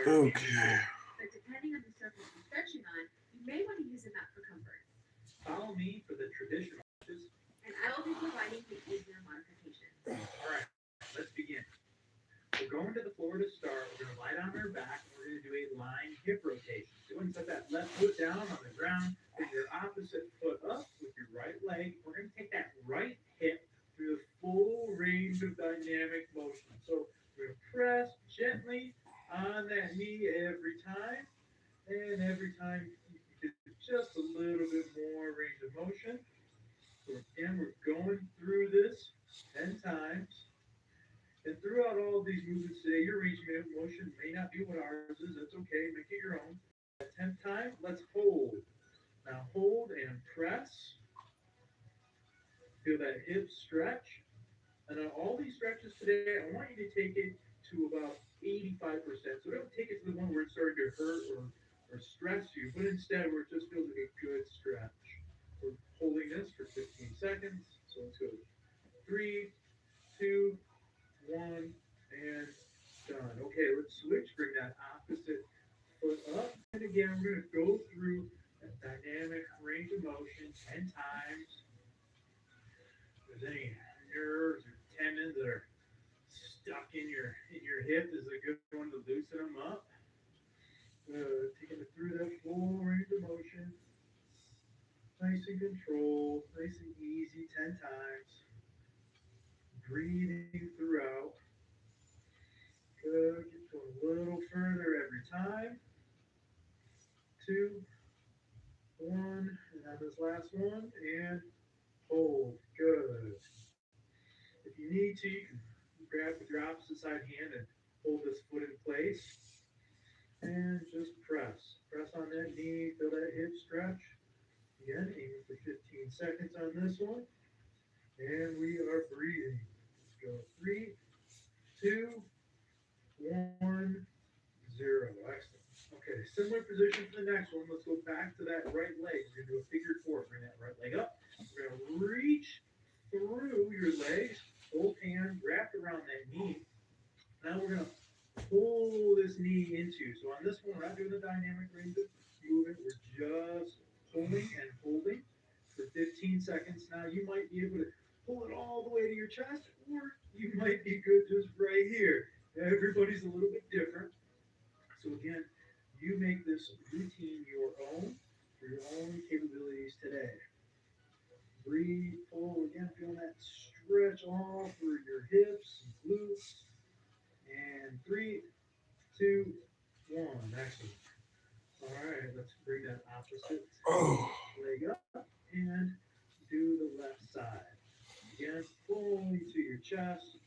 Okay. But depending on the surface you're stretching on, you may want to use a mat for comfort. Follow me for the traditional stretches. And I will be providing the easier modifications. All right, let's begin. We're going to the floor to start. We're going to lie down on our back and we're going to do a lying hip rotation. So go ahead and set that left foot down on the ground, bring your opposite foot up with your right leg. We're going to take that right hip through the full range of dynamic motion. So we're going to press gently on that knee every time, and every time you get just a little bit more range of motion. So again, we're going through this 10 times. And throughout all of these movements today, your range of motion may not be what ours is. That's okay. Make it your own. 10th time, let's hold. Now hold and press. Feel that hip stretch. And on all these stretches today, I want you to take it to about 85%. So don't take it to the one where it's starting to hurt or stress you, but instead where it just feels like a good stretch. We're holding this for 15 seconds. So let's go. Three, two, one, and done. Okay, let's switch. Bring that opposite foot up. And again, we're going to go through that dynamic range of motion 10 times. If there's any nerves or tendons that are stuck in your hip, this is a good one to loosen them up. Taking it through that full range of motion. Nice and controlled, nice and easy 10 times. Breathing throughout. Good. Keep going a little further every time. Two, one, and on this last one, and hold. Good. If you need to, you can grab with your opposite side hand and hold this foot in place. And just press. Press on that knee, feel that hip stretch. Again, aiming for 15 seconds on this one. And we are breathing. Let's go. Three, two, one, zero. Excellent. Okay, similar position for the next one. Let's go back to that right leg. We're going to do a figure four. Bring that right leg up. We're going to reach through your legs, both hands wrapped around that knee. Now we're going to pull this knee into. So on this one, we're not doing the dynamic range of movement. We're just pulling and holding for 15 seconds. Now you might be able to pull it all the way to your chest, or you might be good just right here. Everybody's a little bit different. So again, you make this routine your own for your own capabilities today. Breathe, pull, again, feel that stretch all through your hips and glutes. And three, two, one. Excellent. All right, let's bring that opposite Oh. leg up and do the left side. Again, pulling to your chest.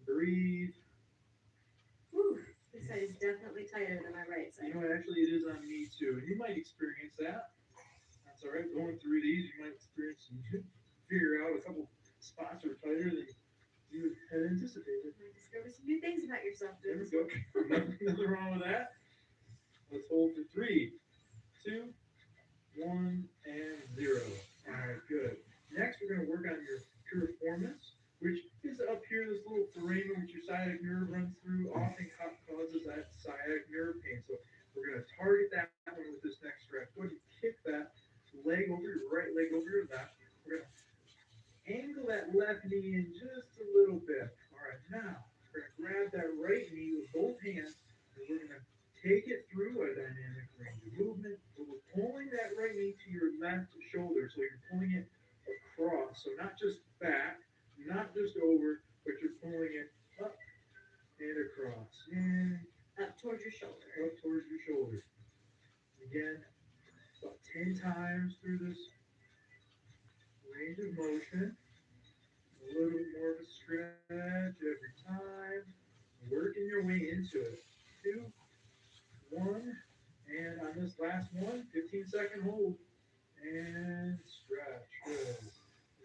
Breathe. Whew, this side is definitely tighter than my right You side. know, actually, it is on me too. And you might experience that. That's all right. Going through these, you might experience some, figure out a couple spots are tighter than you had anticipated. You might discover some new things about yourself There doing we this go. one. Nothing wrong with that. Let's hold for three, two, one, and zero. All right, good. Next, we're going to work on your piriformis, which is up here, this little foramen which your sciatic nerve runs through, often causes that sciatic nerve pain. So we're going to target that one with this next stretch. Go ahead and kick that leg over your right leg over your left. We're going to angle that left knee in just a little bit. All right, now we're going to grab that right knee with both hands and we're going to take it through a dynamic range of movement. But we're pulling that right knee to your left shoulder. So you're pulling it across. So not just back, not just over, but you're pulling it up and across. And Up towards your shoulder. up towards your shoulder. Again, about 10 times through this range of motion. A little bit more of a stretch every time. Working your way into it. Two, one, and on this last one, 15-second hold. And stretch. Good.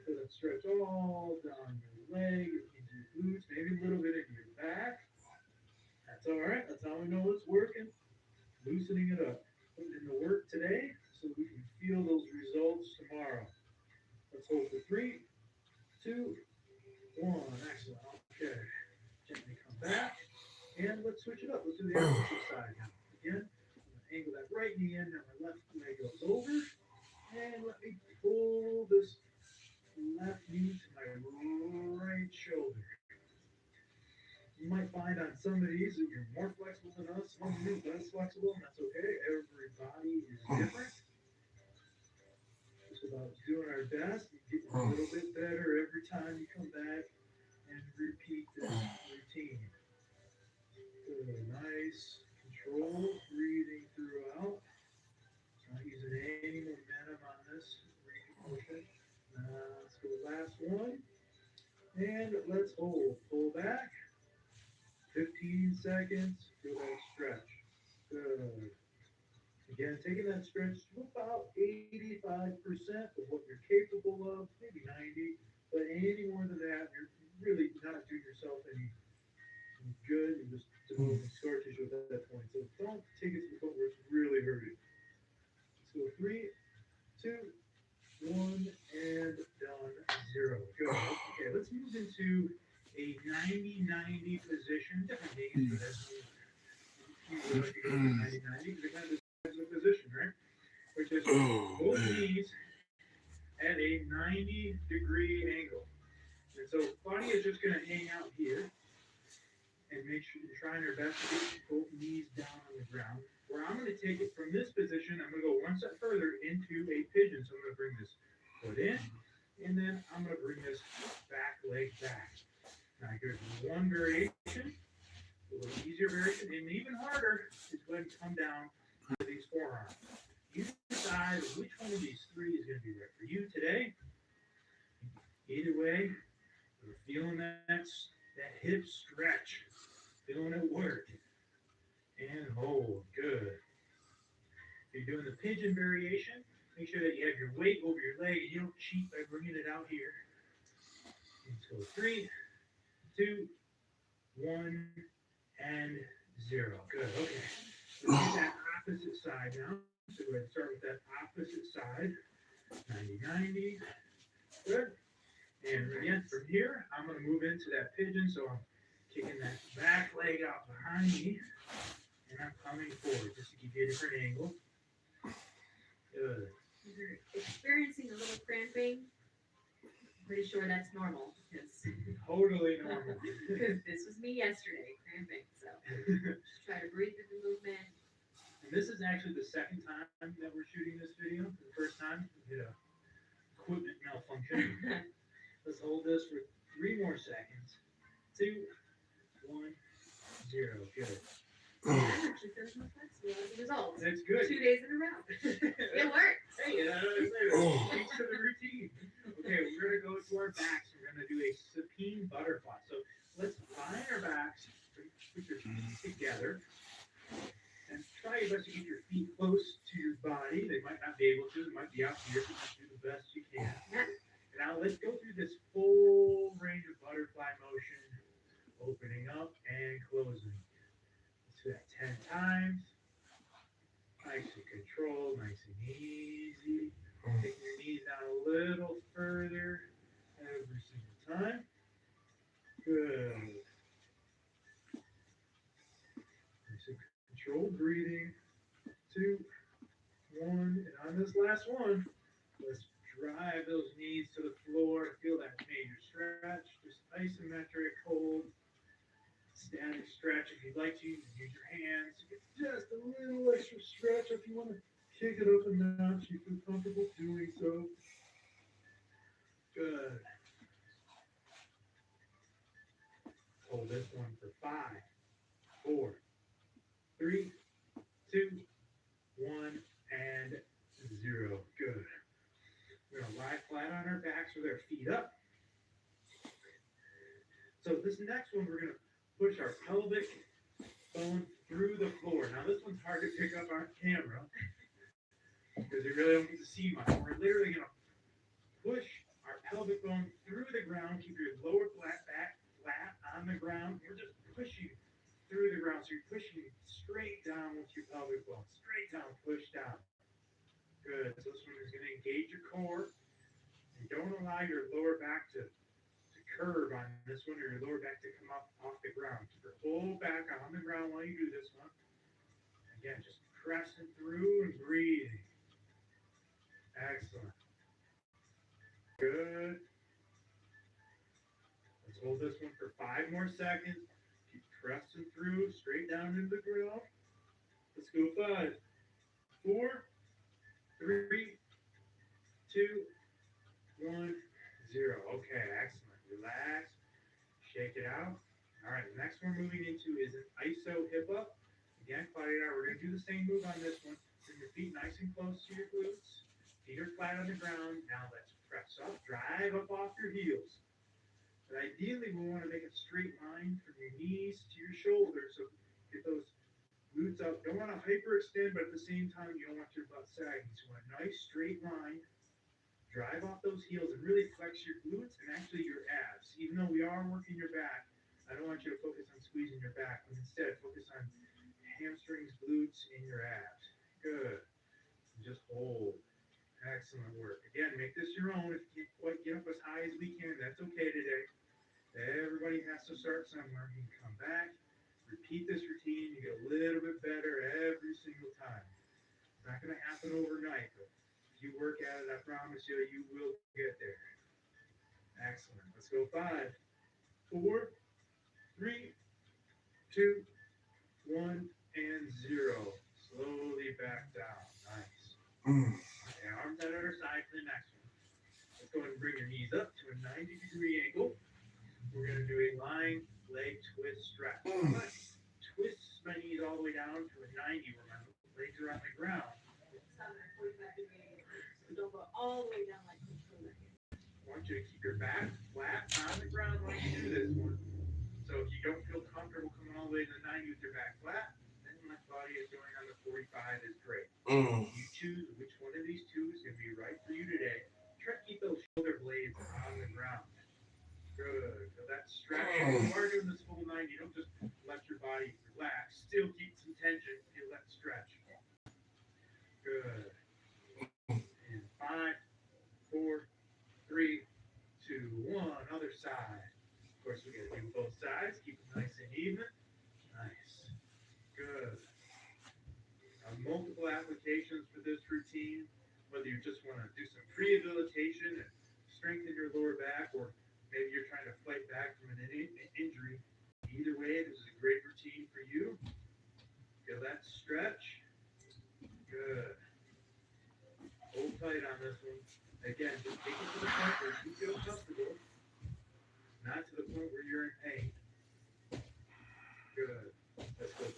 Feel that stretch all down your leg, into your glutes, maybe a little bit into your back. That's all right. That's how we know it's working. Loosening it up. Putting in the work today so we can feel those results tomorrow. Let's hold for three, two, one. Excellent. Okay. Gently come back. And let's switch it up. Let's do the opposite side. more flexible than us, some are less flexible, and that's okay. Everybody is different. It's about doing our best and getting a little bit better every time you come back and repeat this routine. Good, nice, controlled breathing throughout. Not using any momentum on this range of motion. Let's go last one. And let's hold. Pull back. 15 seconds. Feel that stretch. Good. Again, taking that stretch to about 85% of what you're capable of, maybe 90, but any more than that, you're really not doing yourself any good. You're just developing scar tissue at that point. So don't take it to the point where it's really hurting. So 3, 2, 1, and done. 0. Good. Okay, let's move into a 90-90 position. Different names for this. You like to go 90-90 because it kind of describes the position, right? Which is both knees at a 90-degree angle. And so Claudia is just going to hang out here and make sure you're trying her best to get both knees down on the ground. Where I'm going to take it from this position, I'm going to go one step further into a pigeon. So I'm going to bring this foot in, and then I'm going to bring this back leg back. Now here's one variation, a little easier variation, and even harder is going to come down to these forearms. You decide which one of these three is going to be right for you today. Either way, we're feeling that hip stretch, feeling it work, and hold. Good. If you're doing the pigeon variation, make sure that you have your weight over your leg and you don't cheat by bringing it out here. Let's go 3, 2, 1, and 0. Good. Okay. Let's do that opposite side now. So go ahead and start with that opposite side. 90-90. Good. And again, from here, I'm going to move into that pigeon. So I'm kicking that back leg out behind me. And I'm coming forward just to give you a different angle. Good. If you're experiencing a little cramping, pretty sure that's normal because Totally normal. this was me yesterday, cramping. So just try to breathe through the movement. And this is actually the second time that we're shooting this video. The first time, we had a equipment malfunction. Let's hold this for 3 more seconds. 2, 1, 0. Good. I'm actually feeling more flexible as a result. That's good. 2 days in a row. It works. Hey, thanks for the routine. Okay, we're going to go to our backs. We're going to do a supine butterfly. So let's lie on our backs, put your feet together, and try your best to get your feet close to your body. They might not be able to. They might be out here. So just do the best you can. Now let's go through this full range of butterfly motion, opening up and closing. Let's do that 10 times. Nice and controlled, nice and easy. Taking your knees down a little further every single time. Good. Nice and controlled breathing. 2, 1, and on this last one, let's drive those knees to the floor. Feel that major stretch. Just isometric hold. Static stretch. If you'd like to, you can use your hands. Get just a little extra stretch if you want to kick it up and down so you feel comfortable doing so. Good. Hold this one for 5, 4, 3, 2, 1, and 0. Good. We're going to lie flat on our backs with our feet up. So this next one, we're going to push our pelvic bone through the floor. Now this one's hard to pick up on camera because you really don't get to see much. We're literally going to push our pelvic bone through the ground. Keep your lower back flat on the ground. We're just pushing through the ground. So you're pushing straight down with your pelvic bone. Straight down, push down. Good. So this one is going to engage your core. And don't allow your lower back to curve on this one, or your lower back to come up off the ground. Keep your whole back on the ground while you do this one. Again, just pressing through and breathing. Excellent. Good. Let's hold this one for 5 more seconds. Keep Pressing through, straight down into the ground. Let's go 5, 4, 3, 2, 1, 0. Okay, excellent. Relax. Shake it out. All right, the next one we're moving into is an iso hip up. Again, Claudia, we're going to do the same move on this one. Bring your feet nice and close to your glutes. Feet are flat on the ground. Now let's press up, drive up off your heels. But ideally, we want to make a straight line from your knees to your shoulders. So get those glutes up. Don't want to hyperextend, but at the same time, you don't want your butt sagging. So a nice straight line. Drive off those heels and really flex your glutes and actually your abs. Even though we are working your back, I don't want you to focus on squeezing your back, but instead focus on hamstrings, glutes, and your abs. Good. And just hold. Excellent work. Again, make this your own. If you can't quite get up as high as we can, that's okay today. Everybody has to start somewhere. You can come back, repeat this routine. You get a little bit better every single time. It's not going to happen overnight, but if you work at it, I promise you, you will get there. Excellent. Let's go 5, 4, 3, 2, 1, and 0. Slowly back down. Nice. Okay, arms out at our side for the next one. Let's go ahead and bring your knees up to a 90-degree angle. We're going to do a lying leg twist stretch. Twist my knees all the way down to a 90. Remember, legs are on the ground. So don't go all the way down like this. I want you to keep your back flat on the ground when you do this one. So if you don't feel comfortable coming all the way to the 90 with your back flat, then like Claudia is doing on the 45 is great. You choose which one of these two is going to be right for you today. Try to keep those shoulder blades on the ground. Good. So that stretch. If you are doing this full 90, don't just let your body relax. Still keep some tension. Feel that stretch. Good. And 5, 4, 3, 2, 1. Other side. Of course, we got to do both sides. Keep it nice and even. Nice. Good. Multiple applications for this routine. Whether you just want to do some rehabilitation and strengthen your lower back, or maybe you're trying to fight back from an injury. Either way, this is a great routine for you. Feel that stretch. Good. Hold tight on this one. Again, just take it to the point where you feel comfortable, not to the point where you're in pain. Good. Let's go.